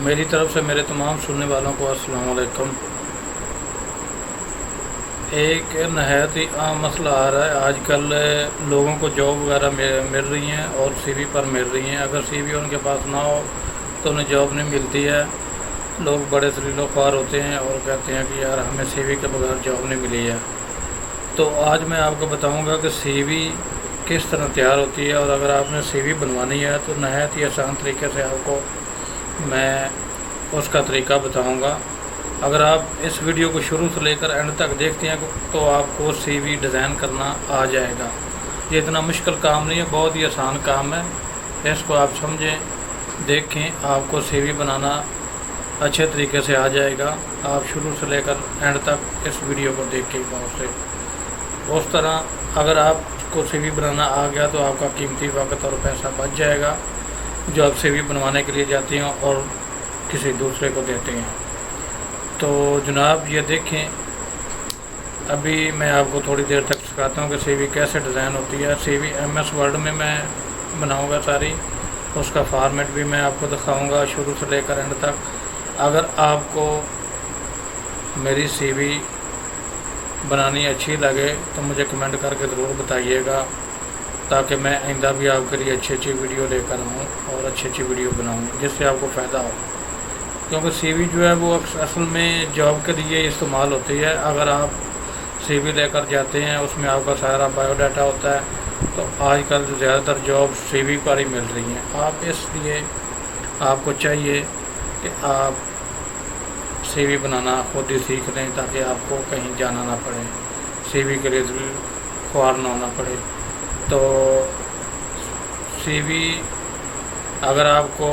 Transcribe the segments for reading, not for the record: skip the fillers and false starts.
میری طرف سے میرے تمام سننے والوں کو السلام علیکم۔ ایک نہایت ہی عام مسئلہ آ رہا ہے آج کل، لوگوں کو جاب وغیرہ مل رہی ہیں اور سی وی پر مل رہی ہیں، اگر سی وی ان کے پاس نہ ہو تو انہیں جاب نہیں ملتی ہے۔ لوگ بڑے ذلیل و خوار ہوتے ہیں اور کہتے ہیں کہ یار ہمیں سی وی کے بغیر جاب نہیں ملی ہے۔ تو آج میں آپ کو بتاؤں گا کہ سی وی کس طرح تیار ہوتی ہے، اور اگر آپ نے سی وی بنوانی ہے تو نہایت ہی آسان طریقے سے آپ کو میں اس کا طریقہ بتاؤں گا۔ اگر آپ اس ویڈیو کو شروع سے لے کر اینڈ تک دیکھتے ہیں تو آپ کو سی وی ڈیزائن کرنا آ جائے گا۔ یہ اتنا مشکل کام نہیں ہے، بہت ہی آسان کام ہے۔ اس کو آپ سمجھیں، دیکھیں، آپ کو سی وی بنانا اچھے طریقے سے آ جائے گا۔ آپ شروع سے لے کر اینڈ تک اس ویڈیو کو دیکھیں غور سے۔ اس طرح اگر آپ کو سی وی بنانا آ گیا تو آپ کا قیمتی وقت اور پیسہ بچ جائے گا جو آپ سی وی بنوانے کے لیے جاتے ہیں اور کسی دوسرے کو دیتے ہیں۔ تو جناب یہ دیکھیں، ابھی میں آپ کو تھوڑی دیر تک سکھاتا ہوں کہ سی وی کیسے ڈیزائن ہوتی ہے۔ سی وی ایم ایس ورڈ میں بناؤں گا ساری، اس کا فارمیٹ بھی میں آپ کو دکھاؤں گا شروع سے لے کر اینڈ تک۔ اگر آپ کو میری سی وی بنانی اچھی لگے تو مجھے کمنٹ کر کے ضرور بتائیے گا، تاکہ میں آئندہ بھی آپ کے لیے اچھی ویڈیو لے کر آؤں اور اچھی ویڈیو بناؤں جس سے آپ کو فائدہ ہو۔ کیونکہ سی وی جو ہے وہ اصل میں جاب کے لیے استعمال ہوتی ہے۔ اگر آپ سی وی لے کر جاتے ہیں، اس میں آپ کا سارا بایو ڈاٹا ہوتا ہے، تو آج کل زیادہ تر جاب سی وی پر ہی مل رہی ہیں۔ آپ اس لیے آپ کو چاہیے کہ آپ سی وی بنانا خود ہی سیکھ لیں، تاکہ آپ کو کہیں جانا نہ پڑے، سی وی کے لیے خوار نہ ہونا پڑے۔ تو سی وی اگر آپ کو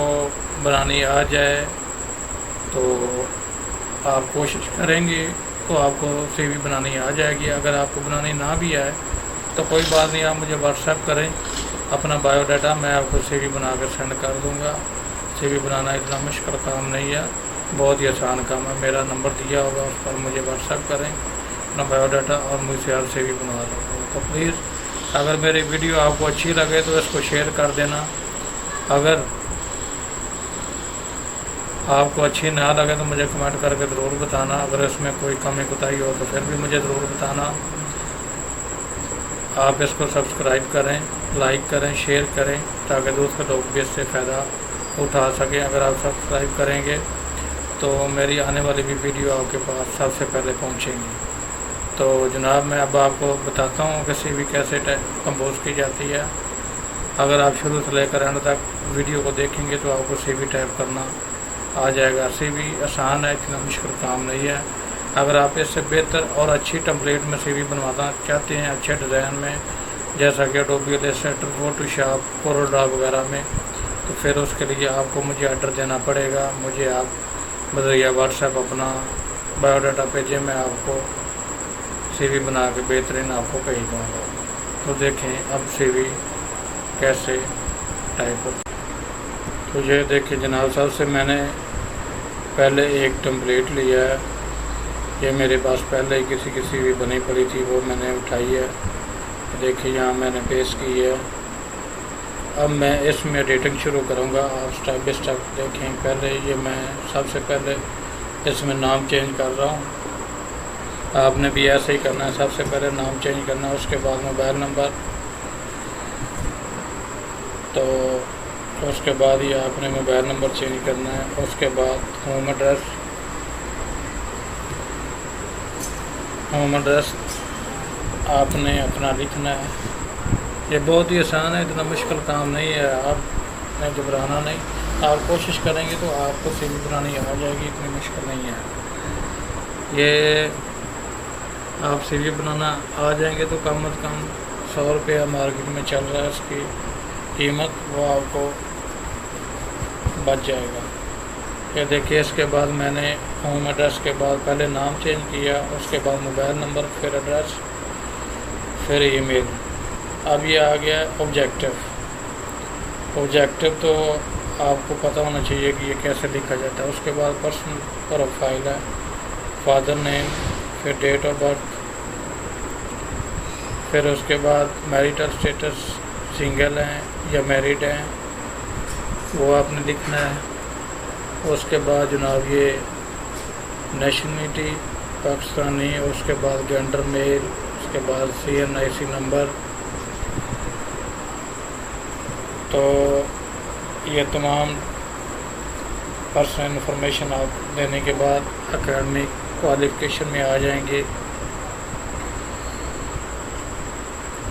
بنانی آ جائے تو آپ کوشش کریں گے تو آپ کو سی وی بنانی آ جائے گی۔ اگر آپ کو بنانی نہ بھی آئے تو کوئی بات نہیں، آپ مجھے واٹس ایپ کریں اپنا بایو ڈاٹا، میں آپ کو سی وی بنا کر سینڈ کر دوں گا۔ سی وی بنانا اتنا مشکل کام نہیں ہے، بہت ہی آسان کام ہے۔ میرا نمبر دیا ہوگا، اس پر مجھے واٹس ایپ کریں اپنا بایو ڈاٹا اور مجھ سے آپ سی وی بنوا لیں۔ تو پلیز اگر میری ویڈیو آپ کو اچھی لگے تو اس کو شیئر کر دینا۔ اگر آپ کو اچھی نہ لگے تو مجھے کمنٹ کر کے ضرور بتانا۔ اگر اس میں کوئی کمی کوتاہی ہو تو پھر بھی مجھے ضرور بتانا۔ آپ اس کو سبسکرائب کریں، لائک کریں، شیئر کریں، تاکہ دوسرے لوگ بھی اس سے فائدہ اٹھا سکیں۔ اگر آپ سبسکرائب کریں گے تو میری آنے والی بھی ویڈیو آپ کے پاس سب سے پہلے پہنچیں گی۔ تو جناب میں اب آپ کو بتاتا ہوں کہ سی وی کیسے کمپوز کی جاتی ہے۔ اگر آپ شروع سے لے کر اینڈ تک ویڈیو کو دیکھیں گے تو آپ کو سی وی ٹائپ کرنا آ جائے گا۔ سی وی آسان ہے، اتنا مشکل کام نہیں ہے۔ اگر آپ اس سے بہتر اور اچھی ٹمپلیٹ میں سی وی بنوانا چاہتے ہیں، اچھے ڈیزائن میں، جیسا کہ اڈوبی ایلیسٹریٹر، فوٹوشاپ، کورولا وغیرہ میں، تو پھر اس کے لیے آپ کو مجھے آرڈر دینا پڑے گا۔ مجھے آپ بذریعہ واٹس ایپ اپنا بایو ڈاٹا بھیجیں، میں آپ کو سی وی بنا کے بہترین آپ کو بھیج دوں گا۔ تو دیکھیں اب سی وی کیسے ٹائپ ہو۔ تو یہ دیکھیں جناب، سب سے میں نے پہلے ایک ٹمپلیٹ لیا ہے۔ یہ میرے پاس پہلے ہی کسی کی سی وی بنی پڑی تھی، وہ میں نے اٹھائی ہے۔ دیکھیں یہاں میں نے پیسٹ کی ہے۔ اب میں اس میں ایڈیٹنگ شروع کروں گا، آپ سٹیپ بائی سٹیپ دیکھیں۔ پہلے یہ میں سب سے پہلے اس میں نام چینج کر رہا ہوں۔ آپ نے بھی ایسے ہی کرنا ہے، سب سے پہلے نام چینج کرنا ہے، اس کے بعد موبائل نمبر، تو اس کے بعد ہی آپ نے موبائل نمبر چینج کرنا ہے۔ اس کے بعد ہوم ایڈریس آپ نے اپنا لکھنا ہے۔ یہ بہت ہی آسان ہے، اتنا مشکل کام نہیں ہے، آپ نے گھبرانا نہیں۔ آپ کوشش کریں گے تو آپ کو سی وی بنانی آ جائے گی، اتنی مشکل نہیں ہے۔ یہ آپ سی وی بنانا آ جائیں گے تو کم از کم 100 روپیہ مارکیٹ میں چل رہا ہے اس کی قیمت، وہ آپ کو بچ جائے گا۔ یہ دیکھیے، اس کے بعد میں نے ہوم ایڈریس کے بعد پہلے نام چینج کیا، اس کے بعد موبائل نمبر، پھر ایڈریس، پھر ای میل۔ اب یہ آ گیا آبجیکٹو تو آپ کو پتہ ہونا چاہیے کہ یہ کیسے لکھا جاتا ہے۔ اس کے بعد پرسنل پروفائل ہے، فادر نیم، پھر ڈیٹ آف برتھ، پھر اس کے بعد میریٹل سٹیٹس، سنگل ہیں یا میریڈ ہیں وہ آپ نے لکھنا ہے۔ اس کے بعد جناب یہ نیشنلٹی پاکستانی، اس کے بعد جینڈر میل، اس کے بعد CNIC نمبر. تو یہ تمام پرسنل انفارمیشن آپ دینے کے بعد اکیڈمک کوالیفیکیشن میں آ جائیں گے.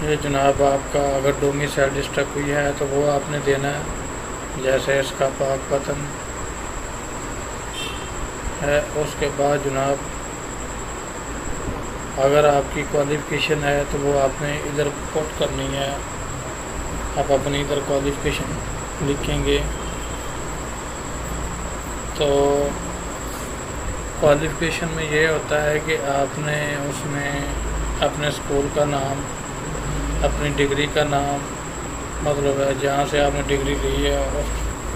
یہ جناب آپ کا اگر ڈومیسائل ڈسٹرکٹ ہوئی ہے تو وہ آپ نے دینا ہے، جیسے اس کا پاک وطن ہے. اس کے بعد جناب اگر آپ کی کوالیفیکیشن ہے تو وہ آپ نے ادھر پٹ کرنی ہے. آپ اپنی ادھر کوالیفیکیشن لکھیں گے. تو کوالیفیکیشن میں یہ ہوتا ہے کہ آپ نے اس میں اپنے اسکول کا نام، اپنی ڈگری کا نام، مطلب ہے جہاں سے آپ نے ڈگری لی ہے، اس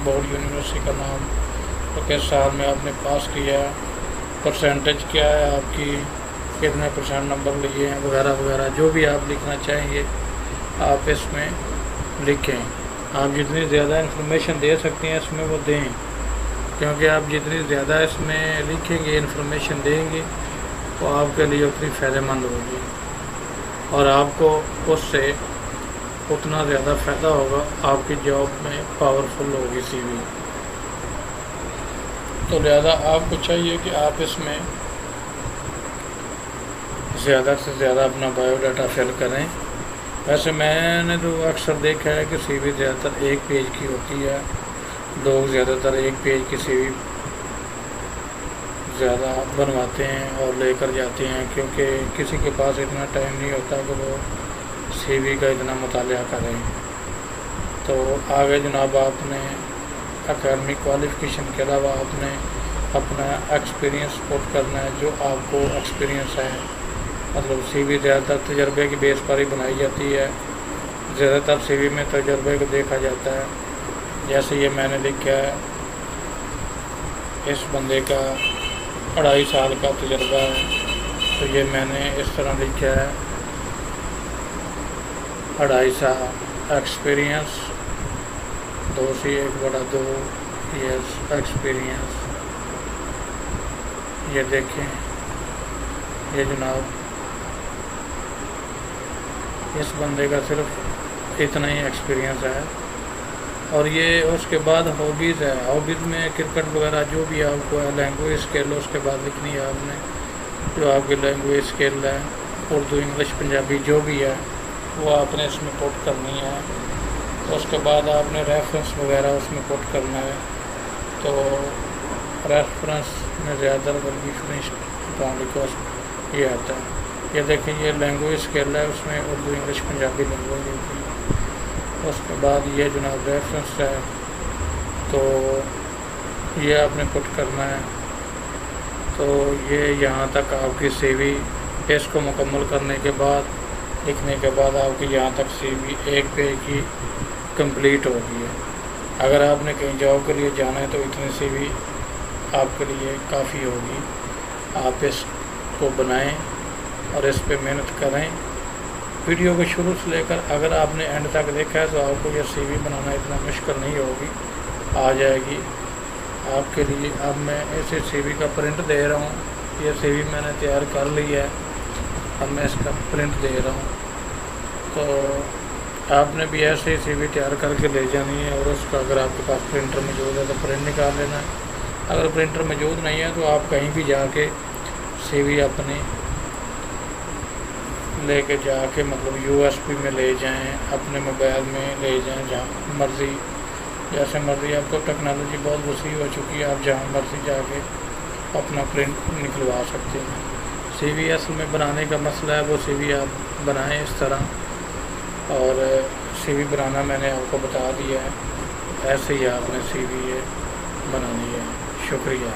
بورڈ یونیورسٹی کا نام، تو کس سال میں آپ نے پاس کیا، پرسنٹیج کیا ہے آپ کی، کتنے % نمبر لیے ہیں، وغیرہ وغیرہ جو بھی آپ لکھنا چاہیں گے آپ اس میں لکھیں. آپ جتنی زیادہ انفارمیشن دے سکتے ہیں اس میں وہ دیں، کیونکہ آپ جتنی زیادہ اس میں لکھیں گے، انفارمیشن دیں گے، تو آپ کے لیے اتنی فائدہ مند ہوگی اور آپ کو اس سے اتنا زیادہ فائدہ ہوگا، آپ کی جاب میں پاورفل ہوگی CV. تو لہذا آپ کو چاہیے کہ آپ اس میں زیادہ سے زیادہ اپنا بایو ڈاٹا فل کریں. ویسے میں نے تو اکثر دیکھا ہے کہ CV زیادہ تر 1 پیج کی ہوتی ہے. لوگ زیادہ تر 1 پیج کی CV زیادہ بنواتے ہیں اور لے کر جاتے ہیں، کیونکہ کسی کے پاس اتنا ٹائم نہیں ہوتا کہ وہ CV کا اتنا مطالعہ کریں. تو آگے جناب آپ نے اکیڈمک کوالیفیکیشن کے علاوہ آپ نے اپنا ایکسپیرینس پٹ کرنا ہے، جو آپ کو ایکسپیرینس ہے. مطلب CV زیادہ تر تجربے کی بیس پر ہی بنائی جاتی ہے. زیادہ تر CV میں تجربے کو دیکھا جاتا ہے. جیسے یہ میں نے لکھا ہے، اس بندے کا 2.5 سال کا تجربہ ہے، تو یہ میں نے اس طرح لکھا ہے 2.5 سال ایکسپیرینس، 2/1/2 ایئرس ایکسپیرینس. یہ دیکھیں، یہ جناب اس بندے کا صرف اتنا ہی ایکسپیرینس ہے. اور یہ اس کے بعد ہابیز ہے. ہابیز میں کرکٹ وغیرہ جو بھی آپ کو ہے. لینگویج اسکل اس کے بعد لکھنی ہے آپ نے، جو آپ کی لینگویج اسکل ہے، اردو، انگلش، پنجابی جو بھی ہے وہ آپ نے اس میں پٹ کرنی ہے. اس کے بعد آپ نے ریفرنس وغیرہ اس میں پٹ کرنا ہے. تو ریفرنس میں زیادہ تر یہ آتا ہے. یہ دیکھیں، یہ لینگویج اسکل ہے، اس میں اردو، انگلش، پنجابی لینگویج ہوتی ہے. اس کے بعد یہ جناب ریفرنس ہے، تو یہ آپ نے پٹ کرنا ہے. تو یہ یہاں تک آپ کی CV، اس کو مکمل کرنے کے بعد، لکھنے کے بعد آپ کی یہاں تک CV 1 پیج کی کمپلیٹ ہوگی ہے. اگر آپ نے کہیں جاب کے لیے جانا ہے تو اتنی CV آپ کے لیے کافی ہوگی. آپ اس کو بنائیں اور اس پہ محنت کریں. ویڈیو کو شروع سے لے کر اگر آپ نے اینڈ تک دیکھا ہے تو آپ کو یہ CV بنانا اتنا مشکل نہیں ہوگی، آ جائے گی آپ کے لیے. اب میں ایسے CV کا پرنٹ دے رہا ہوں. یہ CV میں نے تیار کر لی ہے، اب میں اس کا پرنٹ دے رہا ہوں. تو آپ نے بھی ایسے ہی CV تیار کر کے لے جانی ہے، اور اس کا اگر آپ کے پاس پرنٹر موجود ہے تو پرنٹ نکال لینا ہے. اگر پرنٹر موجود نہیں ہے تو آپ کہیں بھی جا کے CV اپنی لے کے جا کے، مطلب USB میں لے جائیں، اپنے موبائل میں لے جائیں، جہاں مرضی، جیسے مرضی. اب تو ٹیکنالوجی بہت وسیع ہو چکی ہے، آپ جہاں مرضی جا کے اپنا پرنٹ نکلوا سکتے ہیں. CV اصل میں بنانے کا مسئلہ ہے، وہ CV آپ بنائیں اس طرح. اور CV بنانا میں نے آپ کو بتا دیا ہے، ایسے ہی آپ نے CV بنانی ہے. شکریہ.